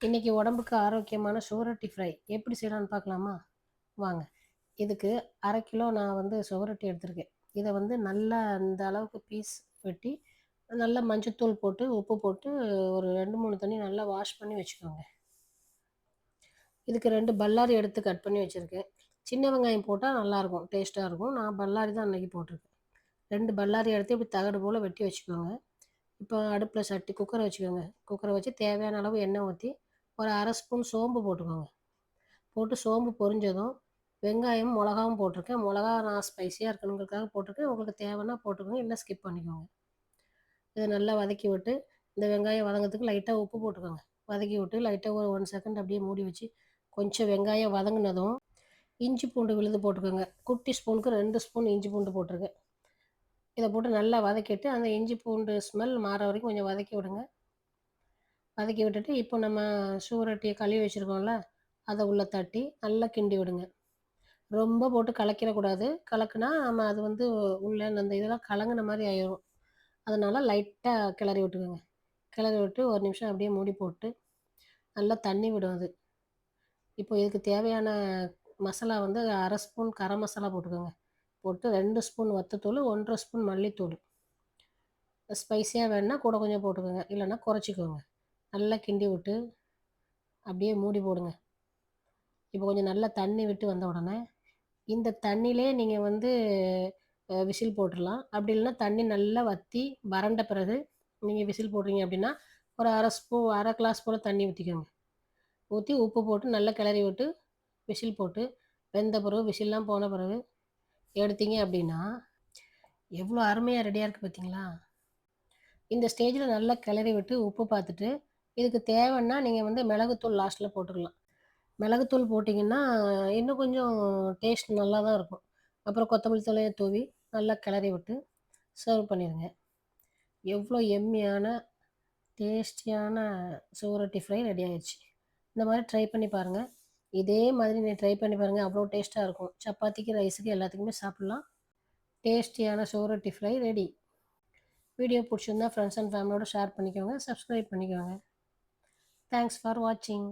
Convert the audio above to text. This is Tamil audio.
இன்னைக்கு உடம்புக்கு ஆரோக்கியமான சுவரொட்டி ஃப்ரை எப்படி செய்யலாம்னு பார்க்கலாமா? வாங்க. இதுக்கு 1/2 கிலோ நான் வந்து சுவரொட்டி எடுத்திருக்கேன். இதை வந்து நல்லா இந்த அளவுக்கு பீஸ் வெட்டி, நல்லா மஞ்சத்தூள் போட்டு, உப்பு போட்டு ஒரு 2, 3 தண்ணி நல்லா வாஷ் பண்ணி வச்சுக்கோங்க. இதுக்கு 2 பல்லாரி எடுத்து கட் பண்ணி வச்சுருக்கேன். சின்ன வெங்காயம் போட்டால் நல்லாயிருக்கும், டேஸ்ட்டாக இருக்கும். நான் பல்லாரி தான் அன்றைக்கி போட்டிருக்கேன். 2 பல்லாரி எடுத்து இப்படி தகடு போல் வெட்டி வச்சுக்கோங்க. இப்போ அடுப்பில் குக்கரை வச்சுக்கோங்க. குக்கரை வச்சு தேவையான அளவு எண்ணெய் ஊற்றி ஒரு 1/2 ஸ்பூன் சோம்பு போட்டுக்கோங்க. போட்டு சோம்பு பொரிஞ்சதும் வெங்காயம், மிளகாவும் போட்டிருக்கேன். மிளகா நான் ஸ்பைஸியாக இருக்கணுங்கிறதுக்காக போட்டிருக்கேன். உங்களுக்கு தேவைன்னா போட்டுக்கோங்க, இல்லை ஸ்கிப் பண்ணிக்கோங்க. இதை நல்லா வதக்கி விட்டு, இந்த வெங்காயம் வதங்கிறதுக்கு லைட்டாக உப்பு போட்டுக்கோங்க. வதக்கி விட்டு லைட்டாக ஒரு 1 செகண்ட் அப்படியே மூடி வச்சு கொஞ்சம் வெங்காயம் வதங்கினதும் இஞ்சி பூண்டு விழுது போட்டுக்கோங்க. குட்டி ஸ்பூனுக்கு 2 ஸ்பூன் இஞ்சி பூண்டு போட்டிருக்கேன். இதை போட்டு நல்லா வதக்கிட்டு அந்த இஞ்சி பூண்டு ஸ்மெல் மாற வரைக்கும் கொஞ்சம் வதக்கி விடுங்க. வதக்கி விட்டுட்டு இப்போ நம்ம சுவரொட்டியை கழுவி வச்சுருக்கோம்ல, அதை உள்ளே தட்டி நல்லா கிண்டி விடுங்க. ரொம்ப போட்டு கலக்கிடக்கூடாது. கலக்குனா நம்ம அது வந்து உள்ள அந்த இதெல்லாம் கலங்கின மாதிரி ஆயிரும். அதனால் லைட்டாக கிளறி விட்டுக்கோங்க. கிளறி விட்டு ஒரு நிமிஷம் அப்படியே மூடி போட்டு நல்லா தண்ணி விடும் அது. இப்போ இதுக்கு தேவையான மசாலா வந்து 1/2 ஸ்பூன் கரம் மசாலா போட்டுக்கோங்க. போட்டு 2 ஸ்பூன் வத்தத்தூள், 1 1/2 ஸ்பூன் மல்லித்தூள். ஸ்பைஸியாக வேணுன்னா கூட கொஞ்சம் போட்டுக்கோங்க, இல்லைன்னா குறைச்சிக்கோங்க. நல்லா கிண்டி விட்டு அப்படியே மூடி போடுங்க. இப்போ கொஞ்சம் நல்லா தண்ணி விட்டு வந்த உடனே இந்த தண்ணியிலே நீங்கள் வந்து விசில் போட்டுடலாம். அப்படி இல்லைன்னா தண்ணி நல்லா வற்றி வறண்ட பிறகு நீங்கள் விசில் போடுறீங்க அப்படின்னா ஒரு 1/2 கிளாஸ் போல் தண்ணி ஊற்றிக்கோங்க. ஊற்றி உப்பு போட்டு நல்லா கிளறி விட்டு விசில் போட்டு வெந்த பிறகு விசில்லாம் போன பிறகு எடுத்தீங்க அப்படின்னா எவ்வளோ அருமையாக ரெடியாக இருக்குது பார்த்தீங்களா? இந்த ஸ்டேஜில் நல்லா கிளறி விட்டு உப்பு பார்த்துட்டு இதுக்கு தேவைன்னா நீங்கள் வந்து மிளகுத்தூள் லாஸ்ட்டில் போட்டுக்கலாம். மிளகுத்தூள் போட்டிங்கன்னா இன்னும் கொஞ்சம் டேஸ்ட் நல்லா தான் இருக்கும். அப்புறம் கொத்தமல்லி தழைய தூவி நல்லா கிளறி விட்டு சர்வ் பண்ணிடுங்க. எவ்வளோ எம்மியான டேஸ்டியான சுவரொட்டி ஃப்ரை ரெடி ஆயிடுச்சு. இந்த மாதிரி ட்ரை பண்ணி பாருங்கள். இதே மாதிரி நீ ட்ரை பண்ணி பாருங்கள், அவ்வளோ டேஸ்ட்டாக இருக்கும். சப்பாத்திக்கு, ரைஸுக்கு எல்லாத்துக்குமே சாப்பிட்லாம். டேஸ்டியான சுவரொட்டி ஃப்ரை ரெடி. வீடியோ பிடிச்சிருந்தா ஃப்ரெண்ட்ஸ் அண்ட் ஃபேமிலியோட ஷேர் பண்ணிக்கோங்க, சப்ஸ்கிரைப் பண்ணிக்கோங்க. தேங்க்ஸ் ஃபார் வாட்சிங்.